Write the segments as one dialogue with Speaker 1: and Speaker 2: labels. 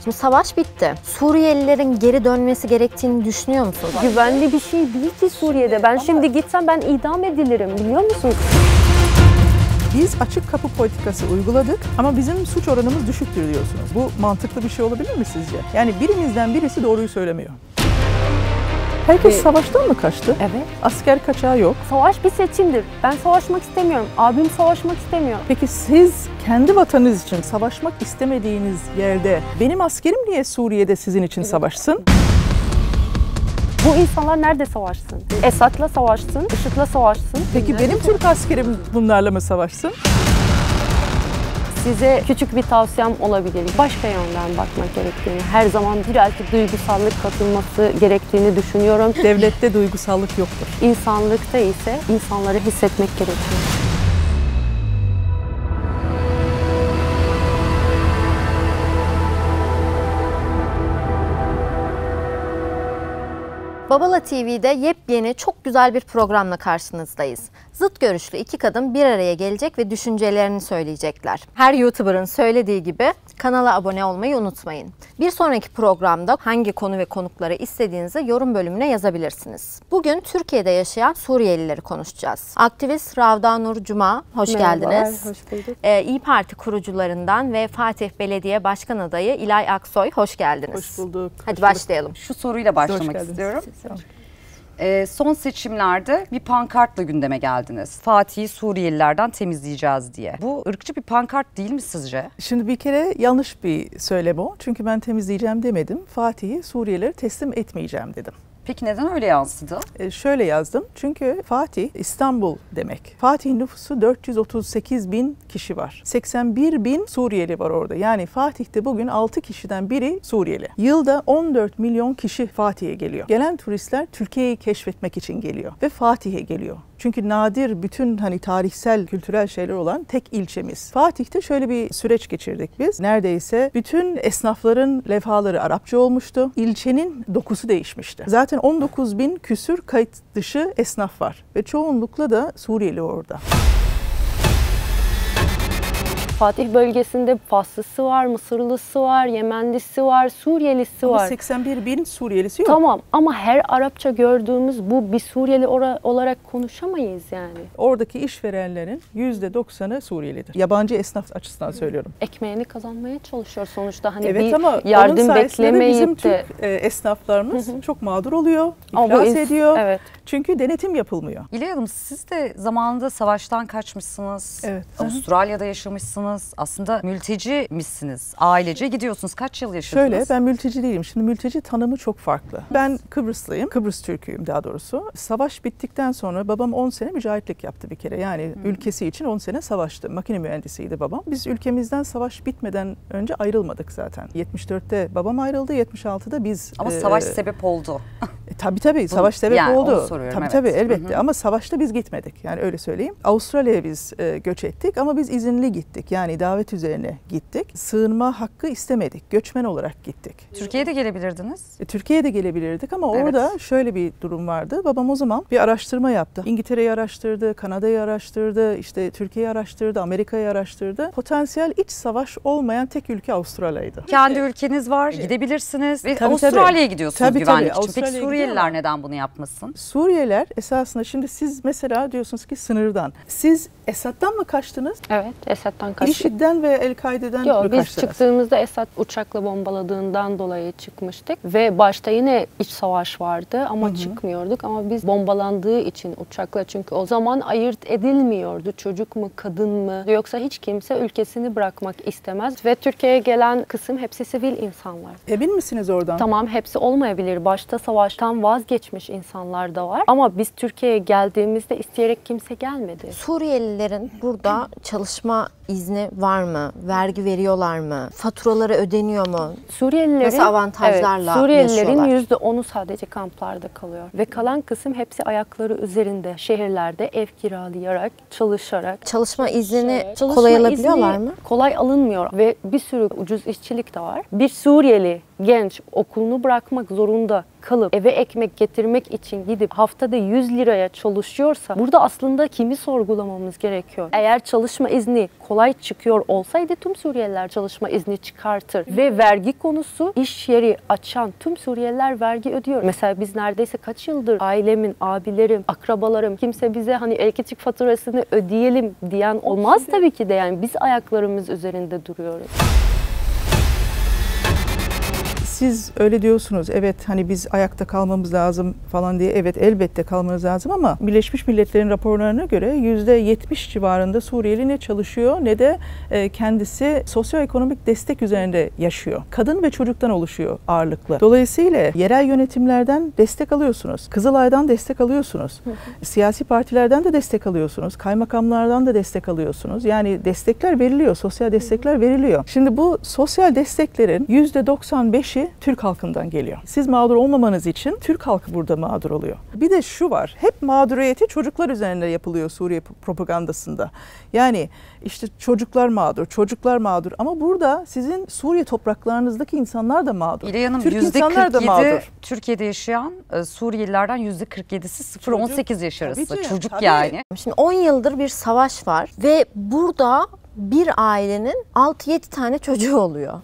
Speaker 1: Şimdi savaş bitti. Suriyelilerin geri dönmesi gerektiğini düşünüyor musunuz?
Speaker 2: Güvenli bir şey değil ki Suriye'de. Ben şimdi gitsem ben idam edilirim, biliyor musun?
Speaker 3: Biz açık kapı politikası uyguladık ama bizim suç oranımız düşüktür diyorsunuz. Bu mantıklı bir şey olabilir mi sizce? Yani birimizden birisi doğruyu söylemiyor. Herkes savaştan mı kaçtı?
Speaker 2: Evet.
Speaker 3: Asker kaçağı yok.
Speaker 2: Savaş bir seçimdir. Ben savaşmak istemiyorum. Abim savaşmak istemiyor.
Speaker 3: Peki siz kendi vatanınız için savaşmak istemediğiniz yerde benim askerim niye Suriye'de sizin için savaşsın?
Speaker 2: Bu insanlar nerede savaşsın? Esad'la savaşsın, IŞİD'le savaşsın.
Speaker 3: Peki benim Türk askerim bunlarla mı savaşsın?
Speaker 2: Size küçük bir tavsiyem olabilir. Başka yönden bakmak gerektiğini, her zaman birazcık duygusallık katılması gerektiğini düşünüyorum.
Speaker 3: Devlette duygusallık yoktur.
Speaker 2: İnsanlıkta ise insanları hissetmek gerekiyor.
Speaker 1: Babala TV'de yepyeni çok güzel bir programla karşınızdayız. Zıt görüşlü iki kadın bir araya gelecek ve düşüncelerini söyleyecekler. Her YouTuber'ın söylediği gibi kanala abone olmayı unutmayın. Bir sonraki programda hangi konu ve konukları istediğinizi yorum bölümüne yazabilirsiniz. Bugün Türkiye'de yaşayan Suriyelileri konuşacağız. Aktivist Ravda Nur Cuma, hoş geldiniz.
Speaker 2: Hoş bulduk.
Speaker 1: İYİ Parti kurucularından ve Fatih Belediye Başkan Adayı İlay Aksoy, hoş geldiniz.
Speaker 3: Hoş bulduk.
Speaker 1: Hadi başlayalım.
Speaker 4: Şu soruyla başlamak istiyorum. Son seçimlerde bir pankartla gündeme geldiniz. Fatih'i Suriyelilerden temizleyeceğiz diye. Bu ırkçı bir pankart değil mi sizce?
Speaker 3: Şimdi bir kere yanlış bir söylem o. Çünkü ben temizleyeceğim demedim. Fatih'i Suriyelilere teslim etmeyeceğim dedim.
Speaker 4: Peki neden öyle yansıdı?
Speaker 3: Şöyle yazdım. Çünkü Fatih İstanbul demek. Fatih'in nüfusu 438 bin kişi var. 81 bin Suriyeli var orada. Yani Fatih'te bugün 6 kişiden biri Suriyeli. Yılda 14 milyon kişi Fatih'e geliyor. Gelen turistler Türkiye'yi keşfetmek için geliyor ve Fatih'e geliyor. Çünkü nadir bütün tarihsel, kültürel şeyler olan tek ilçemiz. Fatih'te şöyle bir süreç geçirdik biz. Neredeyse bütün esnafların levhaları Arapça olmuştu. İlçenin dokusu değişmişti. Zaten 19 bin küsür kayıt dışı esnaf var ve çoğunlukla da Suriyeli orada.
Speaker 2: Fatih bölgesinde Faslısı var, Mısırlısı var, Yemenlisi var, Suriyelisi
Speaker 3: Ama
Speaker 2: var.
Speaker 3: 81 bin Suriyelisi yok.
Speaker 2: Tamam ama her Arapça gördüğümüz bu bir Suriyeli olarak konuşamayız yani.
Speaker 3: Oradaki işverenlerin %90'ı Suriyelidir. Yabancı esnaf açısından söylüyorum.
Speaker 2: Ekmeğini kazanmaya çalışıyor sonuçta. Hani
Speaker 3: Evet
Speaker 2: bir
Speaker 3: ama
Speaker 2: yardım
Speaker 3: onun sayesinde bizim
Speaker 2: beklemeyip de.
Speaker 3: Türk esnaflarımız çok mağdur oluyor,
Speaker 2: Ama bu
Speaker 3: iflas ediyor.
Speaker 2: Evet.
Speaker 3: Çünkü denetim yapılmıyor.
Speaker 4: İlay Hanım, siz de zamanında savaştan kaçmışsınız.
Speaker 3: Evet.
Speaker 4: Avustralya'da yaşamışsınız. Aslında mültecimişsiniz. Ailece gidiyorsunuz. Kaç yıl yaşadınız?
Speaker 3: Şöyle, ben mülteci değilim. Şimdi mülteci tanımı çok farklı. Ben Kıbrıslıyım. Kıbrıs Türk'üyüm daha doğrusu. Savaş bittikten sonra babam 10 sene mücahitlik yaptı bir kere. Yani ülkesi için 10 sene savaştı. Makine mühendisiydi babam. Biz ülkemizden savaş bitmeden önce ayrılmadık zaten. 74'te babam ayrıldı, 76'da biz...
Speaker 4: Ama savaş sebep oldu.
Speaker 3: Tabii savaş sebep
Speaker 4: yani
Speaker 3: oldu.
Speaker 4: onu soruyorum,
Speaker 3: Tabii
Speaker 4: evet.
Speaker 3: elbette ama savaşta biz gitmedik. Yani öyle söyleyeyim. Avustralya'ya biz göç ettik ama biz izinli gittik. Yani davet üzerine gittik. Sığınma hakkı istemedik. Göçmen olarak gittik.
Speaker 4: Türkiye'ye de gelebilirdiniz.
Speaker 3: Türkiye'ye de gelebilirdik ama
Speaker 4: Evet.
Speaker 3: orada şöyle bir durum vardı. Babam o zaman bir araştırma yaptı. İngiltere'yi araştırdı, Kanada'yı araştırdı, işte Türkiye'yi araştırdı, Amerika'yı araştırdı. Potansiyel iç savaş olmayan tek ülke Avustralya'ydı.
Speaker 4: Kendi ülkeniz var, gidebilirsiniz. Ve
Speaker 3: Tabii,
Speaker 4: Avustralya'ya gidiyorsunuz
Speaker 3: Tabii,
Speaker 4: güvenlik için.
Speaker 3: Avustralya'ya
Speaker 4: Peki Suriyeliler
Speaker 3: gidiyorlar.
Speaker 4: neden bunu yapmasın?
Speaker 3: Suriyeliler esasında şimdi siz mesela diyorsunuz ki sınırdan. Siz Esad'dan mı kaçtınız?
Speaker 2: Evet, Esad'dan kaçtık.
Speaker 3: IŞİD'den ve El-Kaide'den mi
Speaker 2: Yok, biz
Speaker 3: kaçtınız?
Speaker 2: çıktığımızda Esad uçakla bombaladığından dolayı çıkmıştık. Ve başta yine iç savaş vardı ama çıkmıyorduk. Ama biz bombalandığı için uçakla, çünkü o zaman ayırt edilmiyordu. Çocuk mu, kadın mı? Yoksa hiç kimse ülkesini bırakmak istemez. Ve Türkiye'ye gelen kısım hepsi sivil insanlar.
Speaker 3: Emin misiniz oradan?
Speaker 2: Tamam, hepsi olmayabilir. Başta savaştan vazgeçmiş insanlar da var. Ama biz Türkiye'ye geldiğimizde isteyerek kimse gelmedi.
Speaker 1: Suriyelilerin burada çalışma izni var mı? Vergi veriyorlar mı? Faturaları ödeniyor mu?
Speaker 2: Suriyelilerin,
Speaker 1: Nasıl avantajlarla
Speaker 2: Suriyelilerin
Speaker 1: yaşıyorlar?
Speaker 2: %10'u sadece kamplarda kalıyor. Ve kalan kısım hepsi ayakları üzerinde, şehirlerde ev kiralayarak, çalışarak.
Speaker 1: Çalışma iznini
Speaker 2: Çalışma
Speaker 1: kolay alabiliyorlar
Speaker 2: izni
Speaker 1: mı?
Speaker 2: kolay alınmıyor ve bir sürü ucuz işçilik de var. Bir Suriyeli genç okulunu bırakmak zorunda kalıp eve ekmek getirmek için gidip haftada 100 liraya çalışıyorsa burada aslında kimi sorgulamamız gerekiyor? Eğer çalışma izni kolay kolay çıkıyor olsaydı tüm Suriyeliler çalışma izni çıkartır. Ve vergi konusu, iş yeri açan tüm Suriyeliler vergi ödüyor. Mesela biz neredeyse kaç yıldır ailemin, abilerim, akrabalarım kimse bize hani elektrik faturasını ödeyelim diyen olmaz tabii ki de, yani biz ayaklarımız üzerinde duruyoruz.
Speaker 3: Siz öyle diyorsunuz, evet hani biz ayakta kalmamız lazım falan diye, evet elbette kalmanız lazım ama Birleşmiş Milletler'in raporlarına göre %70 civarında Suriyeli ne çalışıyor ne de kendisi sosyoekonomik destek üzerinde yaşıyor. Kadın ve çocuktan oluşuyor ağırlıklı. Dolayısıyla yerel yönetimlerden destek alıyorsunuz, Kızılay'dan destek alıyorsunuz, siyasi partilerden de destek alıyorsunuz, kaymakamlardan da destek alıyorsunuz. Yani destekler veriliyor, sosyal destekler veriliyor. Şimdi bu sosyal desteklerin %95'i Türk halkından geliyor. Siz mağdur olmamanız için Türk halkı burada mağdur oluyor. Bir de şu var, hep mağduriyeti çocuklar üzerinde yapılıyor Suriye propagandasında. Yani işte çocuklar mağdur, çocuklar mağdur ama burada sizin Suriye topraklarınızdaki insanlar da mağdur.
Speaker 4: İlay Hanım,
Speaker 3: Türk insanlar da mağdur.
Speaker 4: %47 Türkiye'de yaşayan Suriyelilerden %47'si 0-18 yaş arası.
Speaker 3: Tabii canım,
Speaker 4: Çocuk
Speaker 3: tabii.
Speaker 4: yani.
Speaker 1: Şimdi 10 yıldır bir savaş var ve burada bir ailenin 6-7 tane çocuğu oluyor.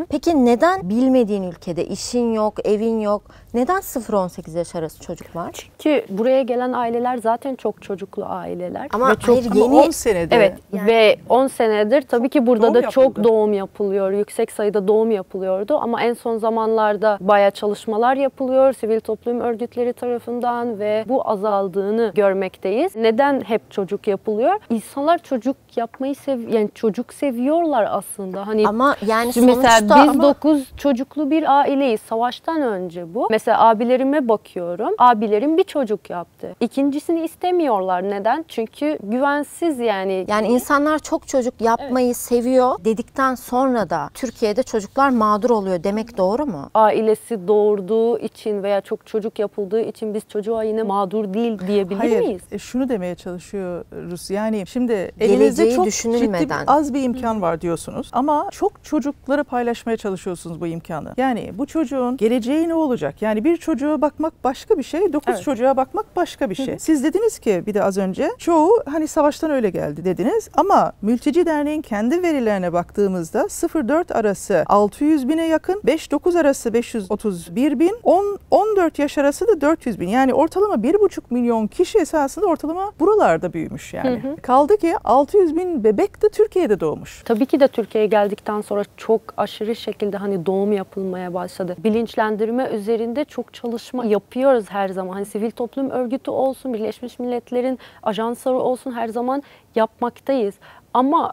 Speaker 1: Peki neden bilmediğin ülkede işin yok, evin yok, neden 0-18 yaş arası çocuk var?
Speaker 2: Çünkü buraya gelen aileler zaten çok çocuklu aileler.
Speaker 1: Ama
Speaker 2: ve çok,
Speaker 1: hayır,
Speaker 3: Ama
Speaker 1: yeni
Speaker 3: 10 senede.
Speaker 2: evet
Speaker 1: Yani-
Speaker 2: ve 10 senedir tabii ki burada
Speaker 3: Doğum
Speaker 2: da çok
Speaker 3: yapıldı.
Speaker 2: doğum yapılıyor. Yüksek sayıda doğum yapılıyordu ama en son zamanlarda bayağı çalışmalar yapılıyor sivil toplum örgütleri tarafından ve bu azaldığını görmekteyiz. Neden hep çocuk yapılıyor? İnsanlar çocuk yapmayı yani çocuk seviyorlar aslında. Hani
Speaker 1: Ama yani
Speaker 2: mesela
Speaker 1: sonuçta
Speaker 2: biz 9 çocuklu bir aileyiz. Savaştan önce bu. Mesela abilerime bakıyorum. Abilerim bir çocuk yaptı. İkincisini istemiyorlar. Neden? Çünkü güvensiz yani.
Speaker 1: yani insanlar çok çocuk yapmayı seviyor dedikten sonra da Türkiye'de çocuklar mağdur oluyor demek doğru mu?
Speaker 2: Ailesi doğurduğu için veya çok çocuk yapıldığı için biz çocuğa yine mağdur değil diyebilir
Speaker 3: Hayır,
Speaker 2: miyiz?
Speaker 3: şunu demeye çalışıyoruz. Yani şimdi
Speaker 1: Geleceği
Speaker 3: elinizde çok ciddi
Speaker 1: düşünülmeden.
Speaker 3: az bir imkan var diyorsunuz ama çok çocukları paylaşmaya çalışıyorsunuz bu imkanı. Yani bu çocuğun geleceği ne olacak? Yani bir çocuğa bakmak başka bir şey, 9
Speaker 2: Evet.
Speaker 3: çocuğa bakmak başka bir şey. Siz dediniz ki bir de az önce çoğu hani savaştan öyle geldi dediniz ama Mülteci Derneği'nin kendi verilerine baktığımızda 0-4 arası 600 bine yakın, 5-9 arası 531 bin, 10-14 yaş arası da 400 bin. Yani ortalama 1,5 milyon kişi esasında ortalama buralarda büyümüş yani. Kaldı ki 600 bin bebek de Türkiye'de doğmuş.
Speaker 2: Tabii ki de Türkiye'ye geldikten sonra çok aşırı şekilde hani doğum yapılmaya başladı. Bilinçlendirme üzerinde çok çalışma yapıyoruz her zaman. Hani sivil toplum örgütü olsun, Birleşmiş Milletler'in ajansları olsun her zaman yapmaktayız. Ama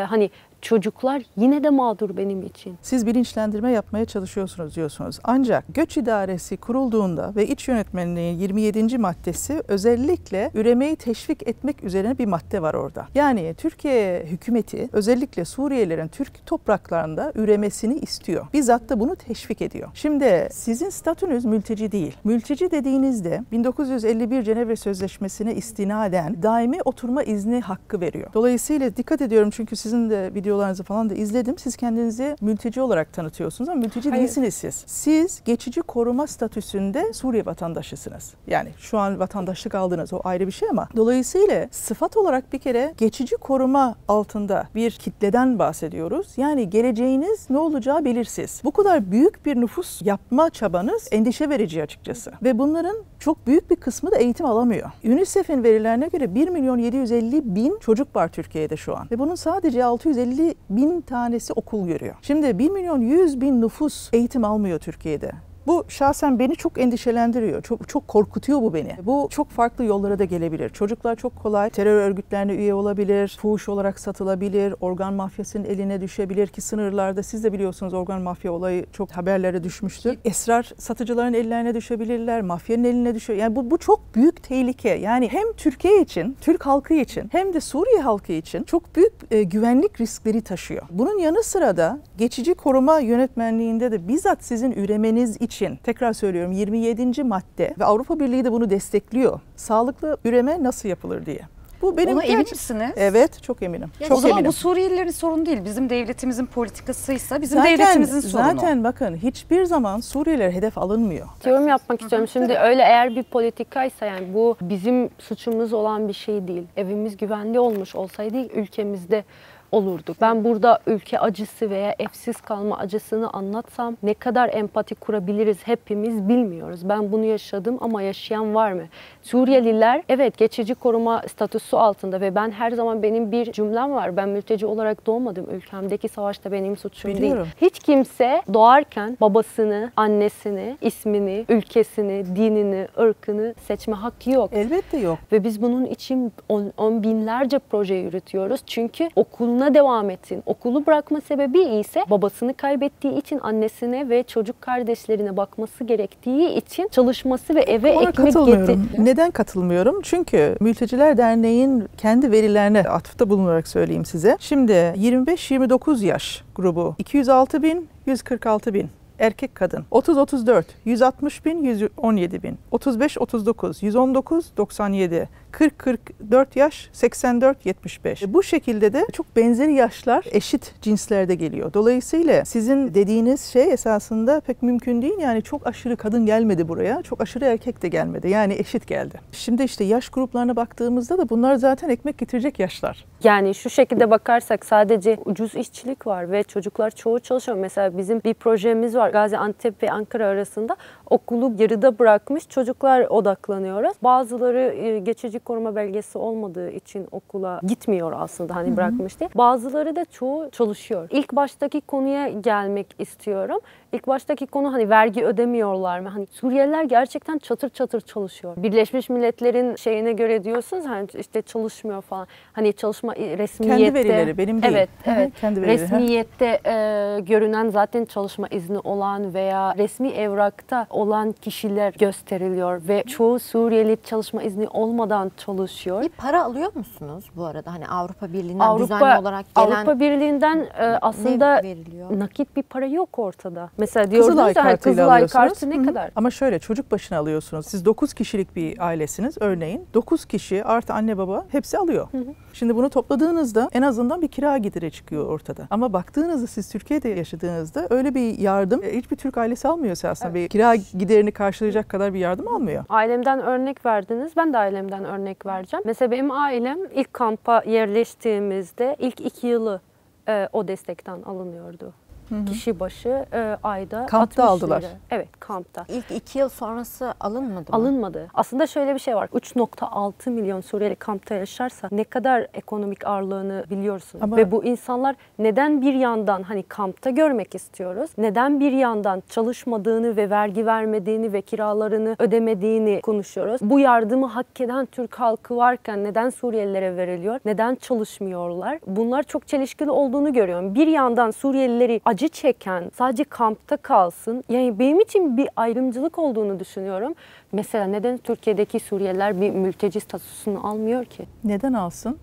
Speaker 2: hani çocuklar yine de mağdur benim için.
Speaker 3: Siz bilinçlendirme yapmaya çalışıyorsunuz diyorsunuz. Ancak göç idaresi kurulduğunda ve iç yönetmenliğin 27. maddesi özellikle üremeyi teşvik etmek üzerine bir madde var orada. Yani Türkiye hükümeti özellikle Suriyelilerin Türk topraklarında üremesini istiyor. Bizzat da bunu teşvik ediyor. Şimdi sizin statünüz mülteci değil. Mülteci dediğinizde 1951 Cenevre Sözleşmesi'ne istinaden daimi oturma izni hakkı veriyor. Dolayısıyla dikkat ediyorum çünkü sizin de videolarınızı falan da izledim. Siz kendinizi mülteci olarak tanıtıyorsunuz ama mülteci
Speaker 2: Hayır.
Speaker 3: değilsiniz siz. Siz geçici koruma statüsünde Suriye vatandaşısınız. Yani şu an vatandaşlık aldınız, o ayrı bir şey ama dolayısıyla sıfat olarak bir kere geçici koruma altında bir kitleden bahsediyoruz. Yani geleceğiniz ne olacağı belirsiz. Bu kadar büyük bir nüfus yapma çabanız endişe verici açıkçası. Ve bunların çok büyük bir kısmı da eğitim alamıyor. UNICEF'in verilerine göre 1.750.000 çocuk var Türkiye'de şu an. Ve bunun sadece 650.000 tanesi okul görüyor. Şimdi 1.100.000 nüfus eğitim almıyor Türkiye'de. Bu şahsen beni çok endişelendiriyor. Çok korkutuyor bu beni. Bu çok farklı yollara da gelebilir. Çocuklar çok kolay terör örgütlerine üye olabilir, fuhuş olarak satılabilir, organ mafyasının eline düşebilir ki sınırlarda siz de biliyorsunuz organ mafya olayı çok haberlere düşmüştür. Esrar satıcıların ellerine düşebilirler, mafyanın eline düşüyor. Yani bu çok büyük tehlike. Yani hem Türkiye için, Türk halkı için hem de Suriye halkı için çok büyük güvenlik riskleri taşıyor. Bunun yanı sıra da geçici koruma yönetmenliğinde de bizzat sizin üremeniz için tekrar söylüyorum 27. madde ve Avrupa Birliği de bunu destekliyor. Sağlıklı üreme nasıl yapılır diye. Bu benim
Speaker 4: Ona emin misiniz?
Speaker 3: Evet, çok eminim. Çok
Speaker 4: O zaman
Speaker 3: eminim.
Speaker 4: bu Suriyelilerin sorunu değil. Bizim devletimizin politikasıysa bizim devletimizin sorunu.
Speaker 3: Zaten bakın hiçbir zaman Suriyeliler hedef alınmıyor.
Speaker 2: Yorum yapmak istiyorum. Şimdi öyle eğer bir politikaysa yani bu bizim suçumuz olan bir şey değil. Evimiz güvenli olmuş olsaydı ülkemizde olurduk. Ben burada ülke acısı veya evsiz kalma acısını anlatsam ne kadar empati kurabiliriz hepimiz bilmiyoruz. Ben bunu yaşadım ama yaşayan var mı? Suriyeliler evet geçici koruma statüsü altında ve ben her zaman benim bir cümlem var. Ben mülteci olarak doğmadım. Ülkemdeki savaşta benim suçum
Speaker 3: Biliyorum.
Speaker 2: değil. Hiç kimse doğarken babasını, annesini, ismini, ülkesini, dinini, ırkını seçme hakkı yok.
Speaker 3: Elbette yok.
Speaker 2: Ve biz bunun için on binlerce proje yürütüyoruz. Çünkü okuluna devam etsin. Okulu bırakma sebebi ise babasını kaybettiği için annesine ve çocuk kardeşlerine bakması gerektiği için çalışması ve eve
Speaker 3: Ona
Speaker 2: ekmek
Speaker 3: katılmıyorum.
Speaker 2: getir.
Speaker 3: Neden katılmıyorum? Çünkü Mülteciler Derneği'nin kendi verilerine atıfta bulunarak söyleyeyim size. Şimdi 25-29 yaş grubu 206 bin, 146 bin. Erkek kadın. 30-34, 160 bin, 117 bin. 35-39, 119, 97. 40-44 yaş, 84-75. Bu şekilde de çok benzeri yaşlar eşit cinslerde geliyor. Dolayısıyla sizin dediğiniz şey esasında pek mümkün değil. Yani çok aşırı kadın gelmedi buraya, çok aşırı erkek de gelmedi. Yani eşit geldi. Şimdi işte yaş gruplarına baktığımızda da bunlar zaten ekmek getirecek yaşlar.
Speaker 2: Yani şu şekilde bakarsak sadece ucuz işçilik var ve çocuklar çoğu çalışıyor. Mesela bizim bir projemiz var. Gaziantep ve Ankara arasında okulu yarıda bırakmış çocuklar odaklanıyoruz. Bazıları geçici koruma belgesi olmadığı için okula gitmiyor aslında hani bırakmış değil. Bazıları da çoğu çalışıyor. İlk baştaki konuya gelmek istiyorum. İlk baştaki konu hani vergi ödemiyorlar mı? Hani Suriyeliler gerçekten çatır çatır çalışıyor. Birleşmiş Milletler'in şeyine göre diyorsunuz hani işte çalışmıyor falan. Hani çalışma resmiyette.
Speaker 3: Kendi verileri benim değil.
Speaker 2: Evet, evet.
Speaker 3: Kendi verileri.
Speaker 2: Resmiyette görünen zaten çalışma izni olan veya resmi evrakta olan kişiler gösteriliyor ve çoğu Suriyeli çalışma izni olmadan çalışıyor.
Speaker 1: Bir para alıyor musunuz bu arada? Hani Avrupa Birliği'nden düzenli olarak gelen
Speaker 2: Avrupa Birliği'nden aslında
Speaker 1: veriliyor?
Speaker 2: nakit bir para yok ortada. Mesela diyordunuz
Speaker 3: Kızılay
Speaker 2: ya
Speaker 3: kartıyla
Speaker 2: Kızılay
Speaker 3: alıyorsunuz.
Speaker 2: kartı ne
Speaker 3: Hı hı.
Speaker 2: kadar?
Speaker 3: Ama şöyle çocuk başına alıyorsunuz. Siz 9 kişilik bir ailesiniz örneğin. 9 kişi artı anne baba hepsi alıyor. Şimdi bunu topladığınızda en azından bir kira gideri çıkıyor ortada. Ama baktığınızda siz Türkiye'de yaşadığınızda öyle bir yardım hiçbir Türk ailesi almıyor aslında. Bir kira giderini karşılayacak kadar bir yardım almıyor.
Speaker 2: Ailemden örnek verdiniz. Ben de ailemden örnek vereceğim. Mesela benim ailem ilk kampa yerleştiğimizde ilk 2 yılı o destekten alınıyordu. Kişi başı ayda
Speaker 3: Kampta
Speaker 2: 60
Speaker 3: aldılar.
Speaker 2: lira. Evet, kampta.
Speaker 1: İlk 2 yıl sonrası alınmadı mı?
Speaker 2: Alınmadı. Aslında şöyle bir şey var. 3.6 milyon Suriyeli kampta yaşarsa ne kadar ekonomik ağırlığını biliyorsunuz.
Speaker 3: Ama
Speaker 2: ve bu insanlar neden bir yandan hani kampta görmek istiyoruz? Neden bir yandan çalışmadığını ve vergi vermediğini ve kiralarını ödemediğini konuşuyoruz? Bu yardımı hak eden Türk halkı varken neden Suriyelilere veriliyor? Neden çalışmıyorlar? Bunlar çok çelişkili olduğunu görüyorum. Bir yandan Suriyelileri acı çeken sadece kampta kalsın. Yani benim için bir ayrımcılık olduğunu düşünüyorum. Mesela neden Türkiye'deki Suriyeliler bir mülteci statüsünü almıyor ki?
Speaker 3: Neden alsın?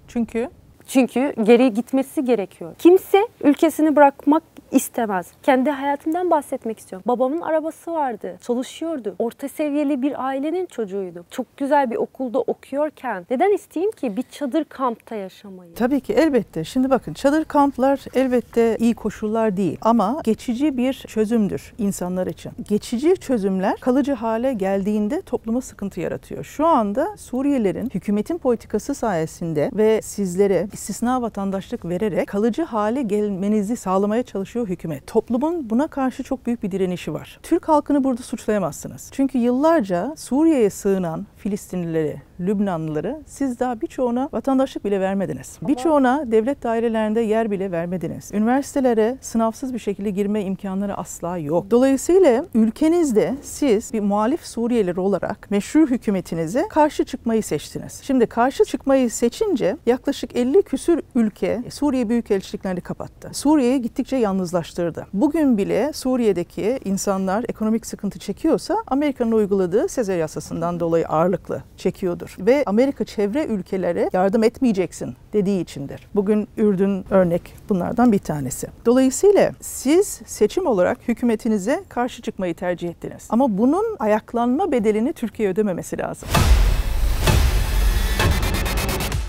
Speaker 3: Çünkü
Speaker 2: geri gitmesi gerekiyor. Kimse ülkesini bırakmak istemez. Kendi hayatımdan bahsetmek istiyorum. Babamın arabası vardı. Çalışıyordu. Orta seviyeli bir ailenin çocuğuydu. Çok güzel bir okulda okuyorken neden isteyeyim ki bir çadır kampta yaşamayı?
Speaker 3: tabii ki elbette. Şimdi bakın çadır kamplar elbette iyi koşullar değil ama geçici bir çözümdür insanlar için. Geçici çözümler kalıcı hale geldiğinde topluma sıkıntı yaratıyor. Şu anda Suriyelilerin hükümetin politikası sayesinde ve sizlere istisna vatandaşlık vererek kalıcı hale gelmenizi sağlamaya çalışıyor hükümet. Toplumun buna karşı çok büyük bir direnişi var. Türk halkını burada suçlayamazsınız. Çünkü yıllarca Suriye'ye sığınan Filistinlileri, Lübnanlıları siz daha birçoğuna vatandaşlık bile vermediniz. Birçoğuna devlet dairelerinde yer bile vermediniz. Üniversitelere sınavsız bir şekilde girme imkanları asla yok. Dolayısıyla ülkenizde siz bir muhalif Suriyeliler olarak meşru hükümetinize karşı çıkmayı seçtiniz. Şimdi karşı çıkmayı seçince yaklaşık 50 küsür ülke Suriye büyükelçiliklerini kapattı. Suriye'yi gittikçe yalnızlaştırdı. Bugün bile Suriye'deki insanlar ekonomik sıkıntı çekiyorsa Amerika'nın uyguladığı Sezar yasasından dolayı ağırlıklı çekiyordur. Ve Amerika çevre ülkelere yardım etmeyeceksin dediği içindir. Bugün Ürdün örnek bunlardan bir tanesi. Dolayısıyla siz seçim olarak hükümetinize karşı çıkmayı tercih ettiniz. Ama bunun ayaklanma bedelini Türkiye ödememesi lazım.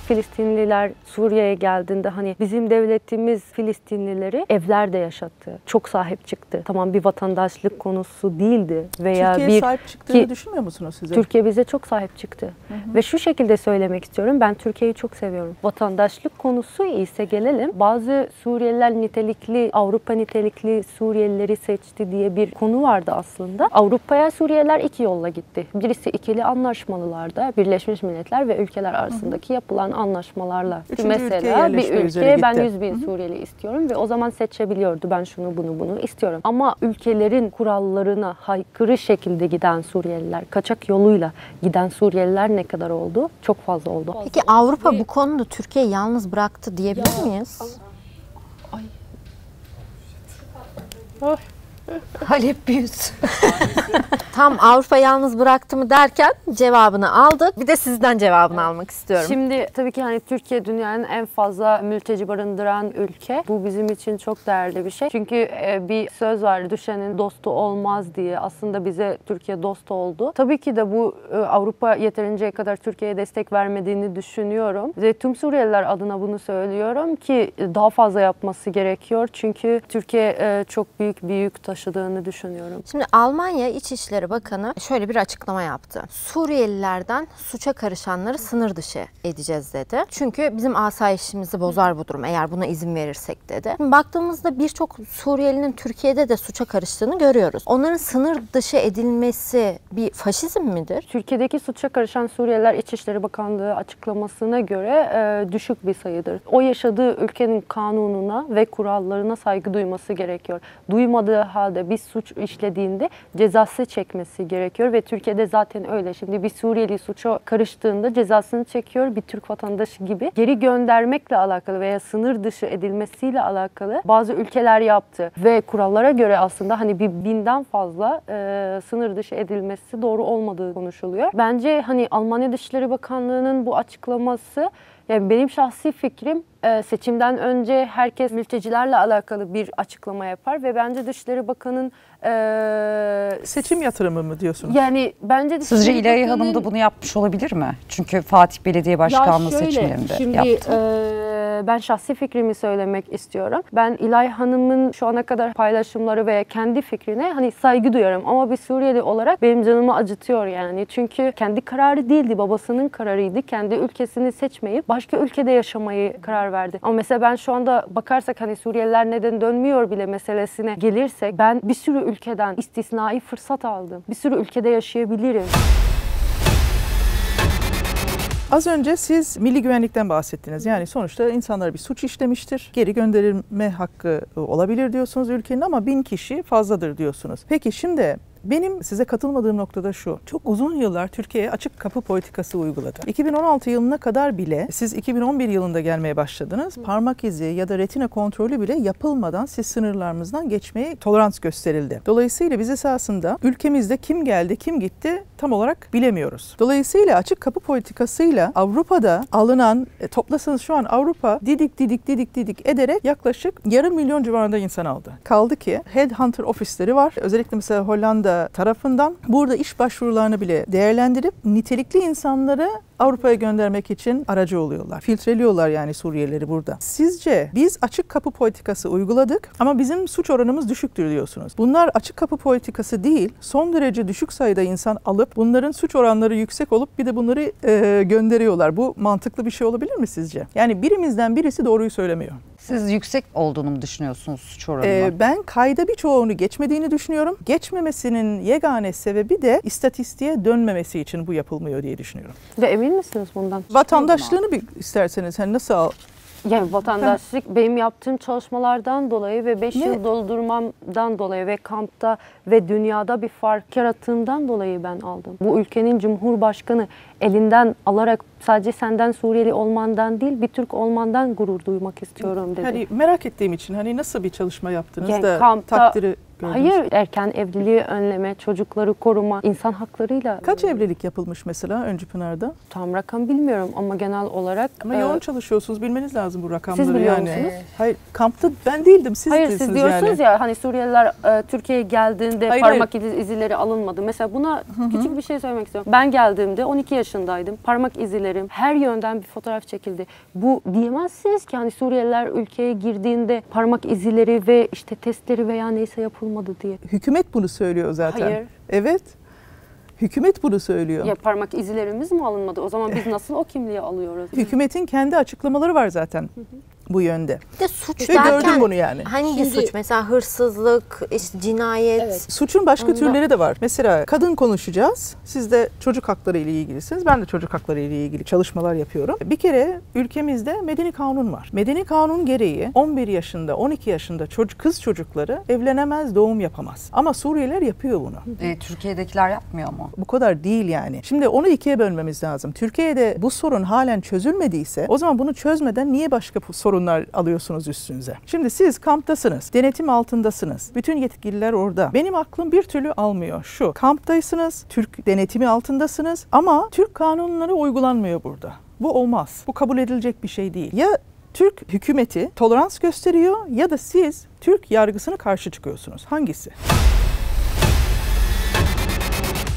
Speaker 2: Filistinliler Suriye'ye geldiğinde hani bizim devletimiz Filistinlileri evlerde yaşattı. Çok sahip çıktı. Tamam, bir vatandaşlık konusu değildi veya
Speaker 3: Türkiye'ye sahip çıktığını
Speaker 2: ki
Speaker 3: düşünmüyor musunuz size?
Speaker 2: Türkiye bize çok sahip çıktı. Ve şu şekilde söylemek istiyorum. Ben Türkiye'yi çok seviyorum. Vatandaşlık konusu ise gelelim. Bazı Suriyeliler nitelikli, Avrupa nitelikli Suriyelileri seçti diye bir konu vardı aslında. Avrupa'ya Suriyeliler iki yolla gitti. Birisi ikili anlaşmalarda Birleşmiş Milletler ve ülkeler arasındaki yapılan anlaşmalarla.
Speaker 3: Üçüncü ülkeye
Speaker 2: Mesela bir
Speaker 3: yerleşme üzere
Speaker 2: ülkeye ben
Speaker 3: gitti.
Speaker 2: 100 bin Suriyeli istiyorum ve o zaman seçebiliyordu. Ben şunu bunu istiyorum. Ama ülkelerin kurallarına haykırı şekilde giden Suriyeliler, kaçak yoluyla giden Suriyeliler ne kadar oldu? Çok fazla oldu.
Speaker 1: Peki Avrupa bu konuda Türkiye'yi yalnız bıraktı diyebilir miyiz?
Speaker 4: Halep büyüsü.
Speaker 1: Tam Avrupa yalnız bıraktı mı derken cevabını aldık. Bir de sizden cevabını almak istiyorum.
Speaker 2: Şimdi tabii ki hani Türkiye dünyanın en fazla mülteci barındıran ülke. Bu bizim için çok değerli bir şey. Çünkü bir söz var, düşenin dostu olmaz diye. Aslında bize Türkiye dost oldu. Tabii ki de bu Avrupa yeterince kadar Türkiye'ye destek vermediğini düşünüyorum. Ve tüm Suriyeliler adına bunu söylüyorum ki daha fazla yapması gerekiyor. Çünkü Türkiye çok büyük bir yük taşıdığını düşünüyorum.
Speaker 1: Şimdi Almanya İçişleri Bakanı şöyle bir açıklama yaptı. Suriyelilerden suça karışanları sınır dışı edeceğiz dedi. Çünkü bizim asayişimizi bozar bu durum eğer buna izin verirsek dedi. Şimdi baktığımızda birçok Suriyelinin Türkiye'de de suça karıştığını görüyoruz. Onların sınır dışı edilmesi bir faşizm midir?
Speaker 2: Türkiye'deki suça karışan Suriyeliler İçişleri Bakanlığı açıklamasına göre düşük bir sayıdır. O yaşadığı ülkenin kanununa ve kurallarına saygı duyması gerekiyor. Duymadığı halde bir suç işlediğinde cezası çekmesi gerekiyor ve Türkiye'de zaten öyle. Şimdi bir Suriyeli suça karıştığında cezasını çekiyor bir Türk vatandaşı gibi. Geri göndermekle alakalı veya sınır dışı edilmesiyle alakalı bazı ülkeler yaptı ve kurallara göre aslında hani 1000'den fazla sınır dışı edilmesi doğru olmadığı konuşuluyor. Bence hani Almanya Dışişleri Bakanlığı'nın bu açıklaması, yani benim şahsi fikrim, seçimden önce herkes mültecilerle alakalı bir açıklama yapar ve bence Dışişleri Bakanı'nın
Speaker 3: seçim yatırımı mı diyorsunuz?
Speaker 2: yani bence Dışişleri
Speaker 4: Sizce İlay
Speaker 2: Bakanı'nın-
Speaker 4: Hanım da bunu yapmış olabilir mi? Çünkü Fatih Belediye Başkanlığı seçimlerinde
Speaker 2: şimdi,
Speaker 4: yaptı.
Speaker 2: Ben şahsi fikrimi söylemek istiyorum. Ben İlay Hanım'ın şu ana kadar paylaşımları ve kendi fikrine hani saygı duyuyorum. Ama bir Suriyeli olarak benim canımı acıtıyor yani. Çünkü kendi kararı değildi, babasının kararıydı. Kendi ülkesini seçmeyip başka ülkede yaşamayı karar verdi. Ama mesela ben şu anda bakarsak hani Suriyeliler neden dönmüyor bile meselesine gelirsek, ben bir sürü ülkeden istisnai fırsat aldım. Bir sürü ülkede yaşayabilirim.
Speaker 3: Az önce siz milli güvenlikten bahsettiniz. Yani sonuçta insanlar bir suç işlemiştir. Geri gönderilme hakkı olabilir diyorsunuz ülkenin ama 1000 kişi fazladır diyorsunuz. Peki şimdi benim size katılmadığım noktada şu. Çok uzun yıllar Türkiye açık kapı politikası uyguladı. 2016 yılına kadar bile siz 2011 yılında gelmeye başladınız. Parmak izi ya da retina kontrolü bile yapılmadan siz sınırlarımızdan geçmeye tolerans gösterildi. Dolayısıyla biz esasında ülkemizde kim geldi, kim gitti tam olarak bilemiyoruz. Dolayısıyla açık kapı politikasıyla Avrupa'da alınan, toplasanız şu an Avrupa didik ederek yaklaşık 500.000 civarında insan aldı. Kaldı ki headhunter ofisleri var. Özellikle mesela Hollanda tarafından burada iş başvurularını bile değerlendirip nitelikli insanları Avrupa'ya göndermek için aracı oluyorlar. Filtreliyorlar yani Suriyelileri burada. Sizce biz açık kapı politikası uyguladık ama bizim suç oranımız düşüktür diyorsunuz. Bunlar açık kapı politikası değil, son derece düşük sayıda insan alıp bunların suç oranları yüksek olup bir de bunları gönderiyorlar. Bu mantıklı bir şey olabilir mi sizce? Yani birimizden birisi doğruyu söylemiyor.
Speaker 4: Siz yüksek olduğunu mu düşünüyorsunuz suç oranının?
Speaker 3: Ben kayda birçoğunu geçmediğini düşünüyorum. Geçmemesinin yegane sebebi de istatistiğe dönmemesi için bu yapılmıyor diye düşünüyorum.
Speaker 2: Ve emin misiniz bundan?
Speaker 3: Vatandaşlığını bir isterseniz nasıl al?
Speaker 2: Yani vatandaşlık benim yaptığım çalışmalardan dolayı ve 5 yıl doldurmamdan dolayı ve kampta ve dünyada bir fark yarattığımdan dolayı ben aldım. Bu ülkenin Cumhurbaşkanı elinden alarak sadece senden Suriyeli olmandan değil bir Türk olmandan gurur duymak istiyorum dedi.
Speaker 3: Hani merak ettiğim için nasıl bir çalışma yaptınız
Speaker 2: Yani
Speaker 3: da
Speaker 2: kampta
Speaker 3: takdiri gördünüz?
Speaker 2: Hayır, erken evliliği önleme, çocukları koruma, insan haklarıyla.
Speaker 3: Kaç evlilik yapılmış mesela Öncü Pınar'da?
Speaker 2: Tam rakam bilmiyorum ama genel olarak.
Speaker 3: Ama yoğun çalışıyorsunuz, bilmeniz lazım bu rakamları.
Speaker 2: Siz biliyor
Speaker 3: yani.
Speaker 2: musunuz?
Speaker 3: Hayır, kampta ben değildim, siz
Speaker 2: Hayır,
Speaker 3: değilsiniz
Speaker 2: siz diyorsunuz
Speaker 3: yani.
Speaker 2: ya hani Suriyeliler Türkiye'ye geldiğinde
Speaker 3: Hayır,
Speaker 2: parmak izleri alınmadı. Mesela buna küçük bir şey söylemek istiyorum. Ben geldiğimde 12 yaşındaydım. Parmak izlerim her yönden bir fotoğraf çekildi. Bu diyemezsiniz ki hani Suriyeliler ülkeye girdiğinde parmak izleri ve işte testleri veya neyse yapılmadı diye.
Speaker 3: Hükümet bunu söylüyor zaten.
Speaker 2: Hayır.
Speaker 3: Evet. Hükümet bunu söylüyor.
Speaker 2: Ya parmak izlerimiz mi alınmadı? O zaman biz nasıl o kimliği alıyoruz?
Speaker 3: Hükümetin kendi açıklamaları var zaten bu yönde.
Speaker 1: Bir de suç
Speaker 3: Ve
Speaker 1: derken
Speaker 3: gördüm bunu yani.
Speaker 1: hangi
Speaker 2: Şimdi-
Speaker 1: suç? Mesela hırsızlık, işte cinayet.
Speaker 2: Evet.
Speaker 3: Suçun başka
Speaker 2: Onda-
Speaker 3: türleri de var. Mesela kadın konuşacağız. Siz de çocuk hakları ile ilgilisiniz. Ben de çocuk hakları ile ilgili çalışmalar yapıyorum. Bir kere ülkemizde medeni kanun var. Medeni kanun gereği 11 yaşında, 12 yaşında kız çocukları evlenemez, doğum yapamaz. Ama Suriyeliler yapıyor bunu.
Speaker 4: Türkiye'dekiler yapmıyor mu?
Speaker 3: Bu kadar değil yani. Şimdi onu ikiye bölmemiz lazım. Türkiye'de bu sorun halen çözülmediyse o zaman bunu çözmeden niye başka sorunlar alıyorsunuz üstünüze? Şimdi siz kamptasınız, denetim altındasınız. Bütün yetkililer orada. Benim aklım bir türlü almıyor. Şu, kamptaysınız, Türk denetimi altındasınız ama Türk kanunları uygulanmıyor burada. Bu olmaz. Bu kabul edilecek bir şey değil. Ya Türk hükümeti tolerans gösteriyor ya da siz Türk yargısına karşı çıkıyorsunuz. Hangisi?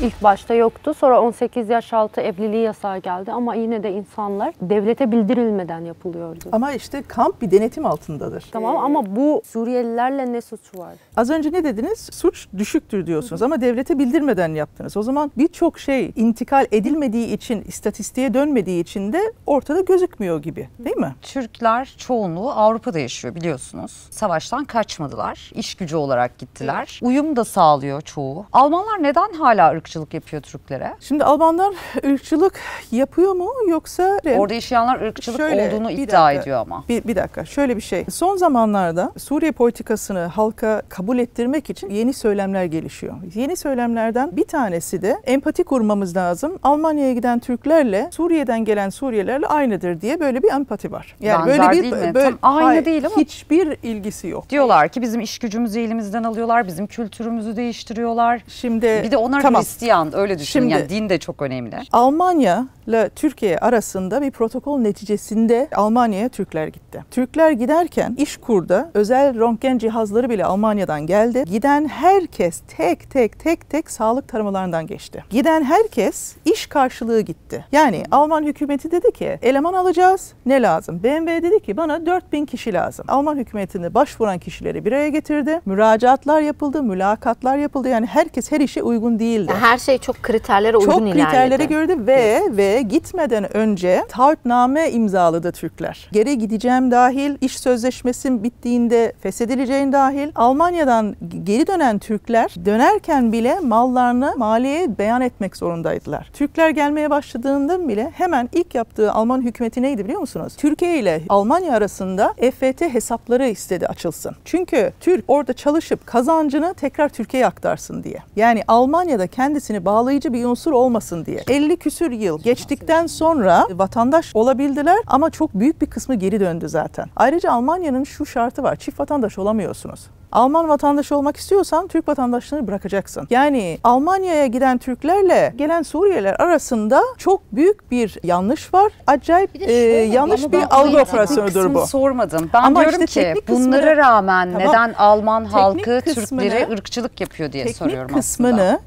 Speaker 2: İlk başta yoktu. Sonra 18 yaş altı evliliği yasağı geldi ama yine de insanlar devlete bildirilmeden yapılıyordu.
Speaker 3: Ama işte kamp bir denetim altındadır.
Speaker 2: Tamam ama bu Suriyelilerle ne suçu var?
Speaker 3: Az önce ne dediniz? Suç düşüktür diyorsunuz ama devlete bildirmeden yaptınız. O zaman birçok şey intikal edilmediği için, istatistiğe dönmediği için de ortada gözükmüyor gibi, değil mi?
Speaker 4: Türkler çoğunluğu Avrupa'da yaşıyor biliyorsunuz. Savaştan kaçmadılar. İş gücü olarak gittiler. Uyum da sağlıyor çoğu. Almanlar neden hala ırkçılık yapıyor Türklere?
Speaker 3: Şimdi Almanlar ırkçılık yapıyor mu yoksa...
Speaker 4: Orada yaşayanlar ırkçılık
Speaker 3: Şöyle,
Speaker 4: olduğunu
Speaker 3: bir
Speaker 4: iddia
Speaker 3: dakika.
Speaker 4: ediyor ama.
Speaker 3: Bir dakika, şöyle bir şey. Son zamanlarda Suriye politikasını halka kabul ettirmek için yeni söylemler gelişiyor. Yeni söylemlerden bir tanesi de empati kurmamız lazım. Almanya'ya giden Türklerle Suriye'den gelen Suriyelilerle aynıdır diye böyle bir empati var. Yani
Speaker 4: Benzer
Speaker 3: böyle
Speaker 4: değil mi?
Speaker 3: böyle,
Speaker 4: Tam aynı değil ama.
Speaker 3: hiçbir ilgisi yok.
Speaker 4: Diyorlar ki bizim iş gücümüzü elimizden alıyorlar, bizim kültürümüzü değiştiriyorlar.
Speaker 3: Şimdi
Speaker 4: Bir de onlar
Speaker 3: tamam.
Speaker 4: Hristiyan, öyle düşünün.
Speaker 3: Şimdi-
Speaker 4: Yani din de çok önemli.
Speaker 3: Almanya ile Türkiye arasında bir protokol neticesinde Almanya'ya Türkler gitti. Türkler giderken İşkur'da özel röntgen cihazları bile Almanya'dan geldi. Giden herkes tek tek sağlık taramalarından geçti. Giden herkes iş karşılığı gitti. Yani Alman hükümeti dedi ki eleman alacağız, ne lazım? BMW dedi ki bana 4000 kişi lazım. Alman hükümetine başvuran kişileri bir araya getirdi. Müracaatlar yapıldı, mülakatlar yapıldı. Yani herkes her işe uygun değildi.
Speaker 1: Yani her şey çok kriterlere uygun
Speaker 3: Çok
Speaker 1: ilerledi.
Speaker 3: kriterlere gördü ve gitmeden önce taahhütname imzaladı Türkler. Geri gideceğim dahil, iş sözleşmesim bittiğinde feshedileceğin dahil. Almanya'dan geri dönen Türkler dönerken bile mallarını maliyeye beyan etmek zorundaydılar. Türkler gelmeye başladığında bile hemen ilk yaptığı Alman hükümeti neydi biliyor musunuz? Türkiye ile Almanya arasında EFT hesapları istedi açılsın. Çünkü Türk orada çalışıp kazancını tekrar Türkiye'ye aktarsın diye. Yani Almanya'da kendisini bağlayıcı bir unsur olmasın diye. 50 küsür yıl geçtikten sonra vatandaş olabildiler ama çok büyük bir kısmı geri döndü zaten. Ayrıca Almanya'nın şu şartı var. Çift vatandaş olamıyorsunuz. Alman vatandaşı olmak istiyorsan Türk vatandaşlığını bırakacaksın. Yani Almanya'ya giden Türklerle gelen Suriyeliler arasında çok büyük bir yanlış var. Acayip yanlış
Speaker 4: Ama
Speaker 3: bir
Speaker 4: ben
Speaker 3: algı
Speaker 4: teknik
Speaker 3: operasyonudur bu.
Speaker 4: kısmını sormadım. Ben
Speaker 3: Ama
Speaker 4: diyorum
Speaker 3: işte
Speaker 4: ki
Speaker 3: teknik kısmını-
Speaker 4: bunlara rağmen
Speaker 3: Tamam.
Speaker 4: neden Alman
Speaker 3: Teknik
Speaker 4: halkı
Speaker 3: kısmını-
Speaker 4: Türklere ırkçılık yapıyor diye soruyorum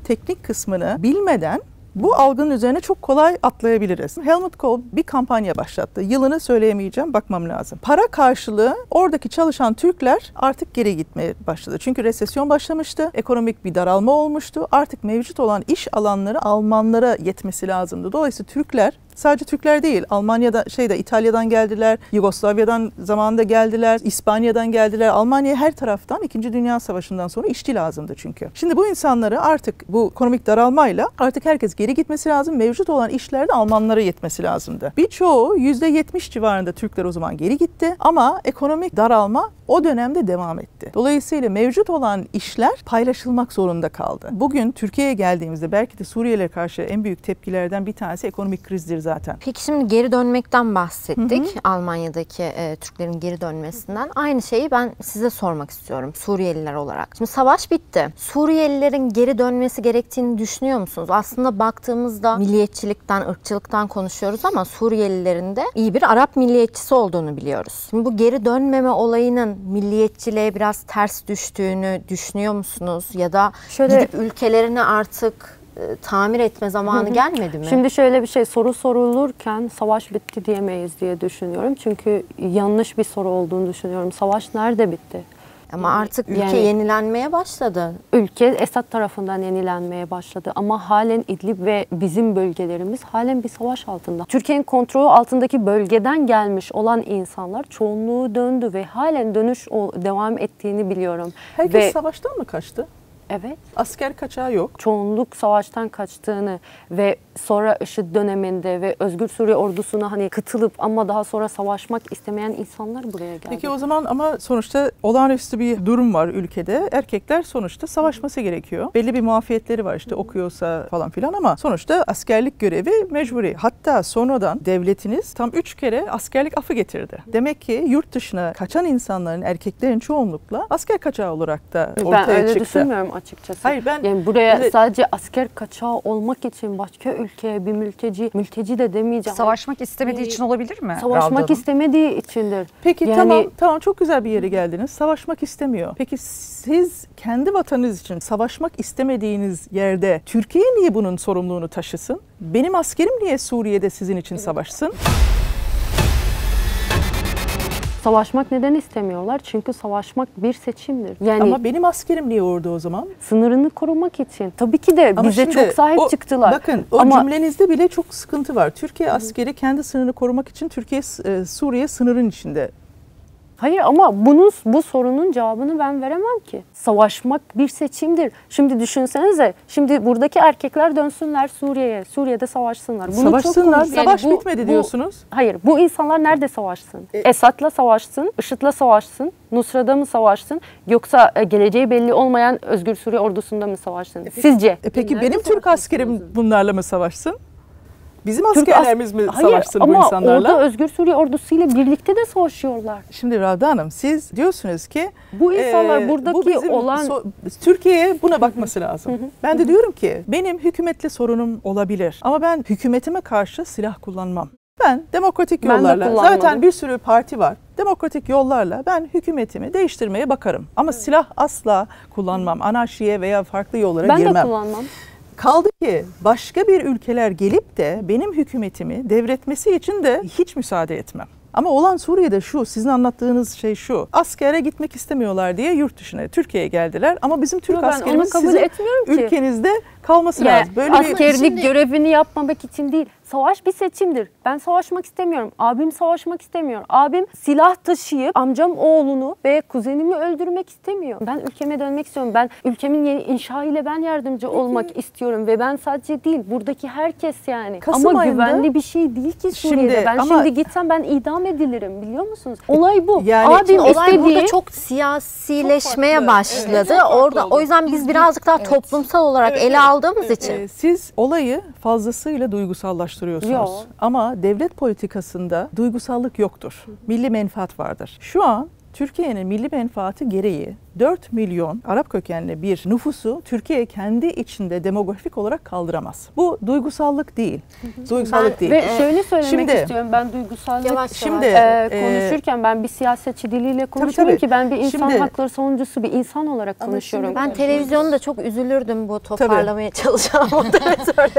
Speaker 3: Teknik kısmını bilmeden bu algının üzerine çok kolay atlayabiliriz. Helmut Kohl bir kampanya başlattı. Yılını söyleyemeyeceğim, bakmam lazım. Para karşılığı oradaki çalışan Türkler artık geri gitmeye başladı. Çünkü resesyon başlamıştı, ekonomik bir daralma olmuştu. Artık mevcut olan iş alanları Almanlara yetmesi lazımdı. Dolayısıyla Türkler, sadece Türkler değil, Almanya'da İtalya'dan geldiler, Yugoslavya'dan zamanında geldiler, İspanya'dan geldiler. Almanya'ya her taraftan 2. Dünya Savaşı'ndan sonra işçi lazımdı çünkü. Şimdi bu insanları artık bu ekonomik daralmayla artık herkes geri gitmesi lazım. Mevcut olan işlerde Almanlara yetmesi lazımdı. Birçoğu %70 civarında Türkler o zaman geri gitti ama ekonomik daralma o dönemde devam etti. Dolayısıyla mevcut olan işler paylaşılmak zorunda kaldı. Bugün Türkiye'ye geldiğimizde belki de Suriyelilere karşı en büyük tepkilerden bir tanesi ekonomik krizdir zaten.
Speaker 1: Peki şimdi geri dönmekten bahsettik. Almanya'daki Türklerin geri dönmesinden. Aynı şeyi ben size sormak istiyorum Suriyeliler olarak. Şimdi savaş bitti. Suriyelilerin geri dönmesi gerektiğini düşünüyor musunuz? Aslında baktığımızda milliyetçilikten, ırkçılıktan konuşuyoruz ama Suriyelilerin de iyi bir Arap milliyetçisi olduğunu biliyoruz. Şimdi bu geri dönmeme olayının milliyetçiliğe biraz ters düştüğünü düşünüyor musunuz? Ya da gidip ülkelerini artık tamir etme zamanı gelmedi mi?
Speaker 2: Şimdi şöyle bir şey, soru sorulurken savaş bitti diyemeyiz diye düşünüyorum. Çünkü yanlış bir soru olduğunu düşünüyorum. Savaş nerede bitti?
Speaker 1: Ama artık ülke yenilenmeye başladı.
Speaker 2: Ülke Esad tarafından yenilenmeye başladı ama halen İdlib ve bizim bölgelerimiz halen bir savaş altında. Türkiye'nin kontrolü altındaki bölgeden gelmiş olan insanlar çoğunluğu döndü ve halen dönüş devam ettiğini biliyorum.
Speaker 3: Herkes savaştan mı kaçtı?
Speaker 2: Evet.
Speaker 3: Asker kaçağı yok.
Speaker 2: Çoğunluk savaştan kaçtığını ve sonra IŞİD döneminde ve Özgür Suriye ordusuna hani katılıp ama daha sonra savaşmak istemeyen insanlar buraya geldi.
Speaker 3: Peki o zaman ama sonuçta olağanüstü bir durum var ülkede. Erkekler sonuçta savaşması gerekiyor. Belli bir muafiyetleri var işte okuyorsa falan filan ama sonuçta askerlik görevi mecburi. Hatta sonradan devletiniz tam 3 kere askerlik affı getirdi. Demek ki yurt dışına kaçan insanların, erkeklerin çoğunlukla asker kaçağı olarak da ortaya çıktı.
Speaker 2: Ben öyle düşünmüyorum açıkçası.
Speaker 3: Hayır, ben
Speaker 2: yani buraya sadece asker kaçağı olmak için başka ülkeye bir mülteci de demeyeceğim.
Speaker 4: Savaşmak istemediği için olabilir mi?
Speaker 2: Savaşmak istemediği içindir.
Speaker 3: Peki tamam çok güzel bir yere geldiniz. Savaşmak istemiyor. Peki siz kendi vatanınız için savaşmak istemediğiniz yerde Türkiye niye bunun sorumluluğunu taşısın? Benim askerim niye Suriye'de sizin için savaşsın?
Speaker 2: Savaşmak neden istemiyorlar? Çünkü savaşmak bir seçimdir. Yani
Speaker 3: ama benim askerim niye orada o zaman?
Speaker 2: Sınırını korumak için. Tabii ki de ama bize çok sahip çıktılar.
Speaker 3: Bakın o cümlenizde bile çok sıkıntı var. Türkiye askeri kendi sınırını korumak için Suriye sınırın içinde.
Speaker 2: Hayır ama bu sorunun cevabını ben veremem ki. Savaşmak bir seçimdir. Şimdi düşünsenize, şimdi buradaki erkekler dönsünler Suriye'ye. Suriye'de savaşsınlar. Bunu
Speaker 3: savaşsınlar. Savaş bitmedi diyorsunuz.
Speaker 2: Hayır, bu insanlar nerede savaşsın? Esad'la savaşsın, IŞİD'le savaşsın, Nusra'da mı savaşsın? Yoksa geleceği belli olmayan Özgür Suriye ordusunda mı savaşsın? Sizce?
Speaker 3: Peki benim Türk askerim bunlarla mı savaşsın? Bizim askerlerimiz mi savaşsın bu insanlarla?
Speaker 2: Ama orada Özgür Suriye ordusuyla birlikte de savaşıyorlar.
Speaker 3: Şimdi Radha Hanım siz diyorsunuz ki
Speaker 2: bu insanlar buradaki olan
Speaker 3: Türkiye'ye buna bakması lazım. Ben de diyorum ki benim hükümetle sorunum olabilir ama ben hükümetime karşı silah kullanmam. Ben demokratik yollarla zaten bir sürü parti var. Demokratik yollarla ben hükümetimi değiştirmeye bakarım. Ama silah asla kullanmam. Anarşiye veya farklı yollara girmem.
Speaker 2: Ben de kullanmam.
Speaker 3: Kaldı ki başka bir ülkeler gelip de benim hükümetimi devretmesi için de hiç müsaade etmem. Ama olan Suriye'de şu, sizin anlattığınız şey şu. Askere gitmek istemiyorlar diye yurt dışına, Türkiye'ye geldiler. Ama bizim Türk askerimiz sizin ülkenizde kalması lazım.
Speaker 2: Böyle askerlik görevini yapmamak için değil. Savaş bir seçimdir. Ben savaşmak istemiyorum. Abim savaşmak istemiyor. Abim silah taşıyıp amcam oğlunu ve kuzenimi öldürmek istemiyor. Ben ülkeme dönmek istiyorum. Ben ülkemin yeni inşa ile ben yardımcı olmak istiyorum ve ben sadece değil, buradaki herkes yani. Ama güvenli bir şey değil ki Suriye'de. Şimdi gitsem ben idam edilirim, biliyor musunuz? Olay bu.
Speaker 1: Yani abim olay burada çok siyasileşmeye başladı. Orada o yüzden biz birazcık daha toplumsal olarak ele aldığımız için.
Speaker 3: Siz olayı fazlasıyla duygusallaştırıyorsunuz. Ama devlet politikasında duygusallık yoktur. Milli menfaat vardır. Şu an Türkiye'nin milli menfaati gereği 4 milyon Arap kökenli bir nüfusu Türkiye kendi içinde demografik olarak kaldıramaz. Bu duygusallık değil. Duygusallık değil.
Speaker 2: Ve şöyle söylemek istiyorum, ben duygusallık konuşurken ben bir siyasetçi diliyle konuşmuyorum ki, ben bir insan hakları savunucusu bir insan olarak konuşuyorum.
Speaker 1: Ben televizyonda çok üzülürdüm bu toparlamaya çalışan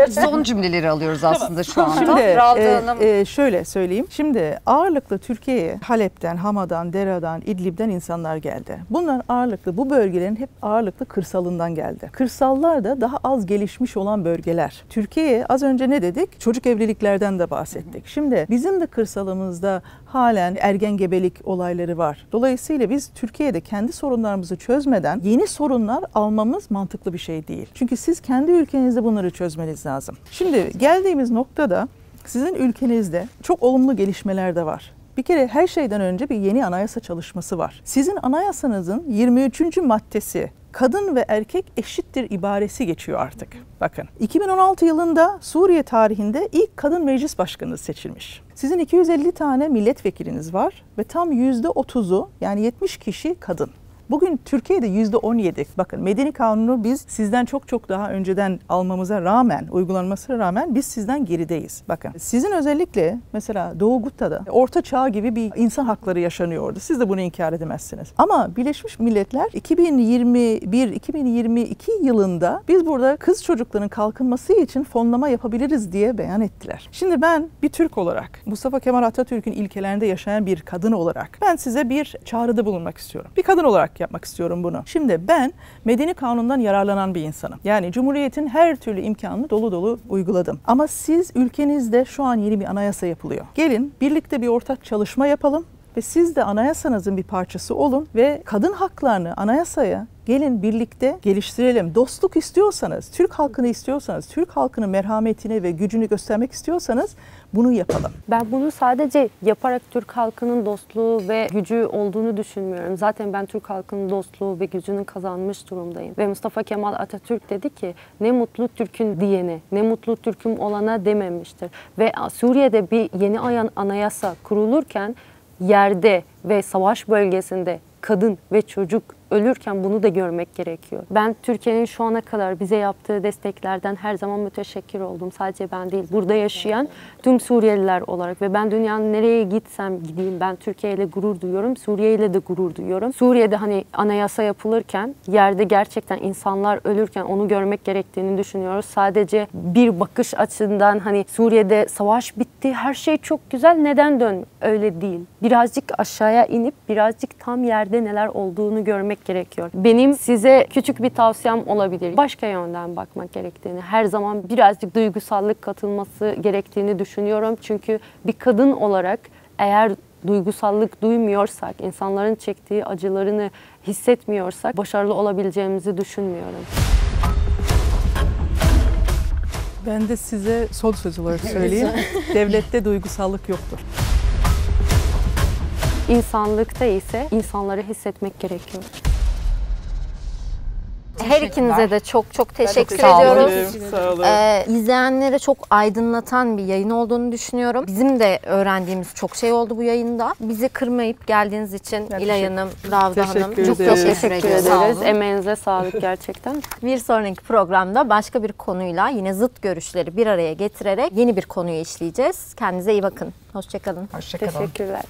Speaker 4: son cümleleri alıyoruz aslında şu anda.
Speaker 3: Şimdi şöyle söyleyeyim. Şimdi ağırlıklı Türkiye'ye Halep'ten, Hama'dan, Dera'dan, İdlib'den insanlar geldi. Bunlar ağırlıklı, bu bölgelerin hep ağırlıklı kırsalından geldi. Kırsallar da daha az gelişmiş olan bölgeler. Türkiye'ye az önce ne dedik? Çocuk evliliklerden de bahsettik. Şimdi bizim de kırsalımızda halen ergen gebelik olayları var. Dolayısıyla biz Türkiye'de kendi sorunlarımızı çözmeden yeni sorunlar almamız mantıklı bir şey değil. Çünkü siz kendi ülkenizde bunları çözmeniz lazım. Şimdi geldiğimiz noktada sizin ülkenizde çok olumlu gelişmeler de var. Bir kere her şeyden önce bir yeni anayasa çalışması var. Sizin anayasanızın 23. maddesi kadın ve erkek eşittir ibaresi geçiyor artık. Bakın 2016 yılında Suriye tarihinde ilk kadın meclis başkanı seçilmiş. Sizin 250 tane milletvekiliniz var ve tam %30'u yani 70 kişi kadın. Bugün Türkiye'de %17. Bakın Medeni Kanunu biz sizden çok daha önceden almamıza rağmen, uygulanmasına rağmen biz sizden gerideyiz. Bakın sizin özellikle mesela Doğu Guta'da Orta Çağ gibi bir insan hakları yaşanıyordu. Siz de bunu inkar edemezsiniz. Ama Birleşmiş Milletler 2021-2022 yılında biz burada kız çocukların kalkınması için fonlama yapabiliriz diye beyan ettiler. Şimdi ben bir Türk olarak, Mustafa Kemal Atatürk'ün ilkelerinde yaşayan bir kadın olarak ben size bir çağrıda bulunmak istiyorum. Bir kadın olarak yapmak istiyorum bunu. Şimdi ben Medeni Kanun'dan yararlanan bir insanım. Yani Cumhuriyet'in her türlü imkanını dolu uyguladım. Ama siz ülkenizde şu an yeni bir anayasa yapılıyor. Gelin birlikte bir ortak çalışma yapalım ve siz de anayasanızın bir parçası olun ve kadın haklarını anayasaya gelin birlikte geliştirelim. Dostluk istiyorsanız, Türk halkını istiyorsanız, Türk halkının merhametini ve gücünü göstermek istiyorsanız bunu yapalım.
Speaker 2: Ben bunu sadece yaparak Türk halkının dostluğu ve gücü olduğunu düşünmüyorum. Zaten ben Türk halkının dostluğu ve gücünü kazanmış durumdayım. Ve Mustafa Kemal Atatürk dedi ki ne mutlu Türk'ün diyene, ne mutlu Türk'üm olana dememiştir. Ve Suriye'de bir yeni anayasa kurulurken yerde ve savaş bölgesinde kadın ve çocuk ölürken bunu da görmek gerekiyor. Ben Türkiye'nin şu ana kadar bize yaptığı desteklerden her zaman müteşekkir oldum. Sadece ben değil, burada yaşayan tüm Suriyeliler olarak ve ben dünyanın nereye gitsem gideyim ben Türkiye ile gurur duyuyorum, Suriye ile de gurur duyuyorum. Suriye'de hani anayasa yapılırken yerde gerçekten insanlar ölürken onu görmek gerektiğini düşünüyoruz. Sadece bir bakış açısından hani Suriye'de savaş bitti, her şey çok güzel, neden dön? Öyle değil. Birazcık aşağıya inip birazcık tam yerde neler olduğunu görmek gerekiyor. Benim size küçük bir tavsiyem olabilir. Başka yönden bakmak gerektiğini, her zaman birazcık duygusallık katılması gerektiğini düşünüyorum. Çünkü bir kadın olarak eğer duygusallık duymuyorsak, insanların çektiği acılarını hissetmiyorsak başarılı olabileceğimizi düşünmüyorum.
Speaker 3: Ben de size son söz olarak söyleyeyim. Devlette duygusallık yoktur.
Speaker 2: İnsanlıkta ise insanları hissetmek gerekiyor.
Speaker 1: Her ikinize de çok teşekkür
Speaker 3: Sağ olun.
Speaker 1: ediyoruz.
Speaker 3: Sağ olun.
Speaker 1: İzleyenlere çok aydınlatan bir yayın olduğunu düşünüyorum. Bizim de öğrendiğimiz çok şey oldu bu yayında. Bizi kırmayıp geldiğiniz için İlay Hanım, Ravda Hanım çok teşekkür ederiz.
Speaker 2: Sağ olun. Emeğinize sağlık gerçekten.
Speaker 1: Bir sonraki programda başka bir konuyla yine zıt görüşleri bir araya getirerek yeni bir konuyu işleyeceğiz. Kendinize iyi bakın. Hoşça kalın.
Speaker 4: Hoşça kalın.
Speaker 2: Teşekkürler.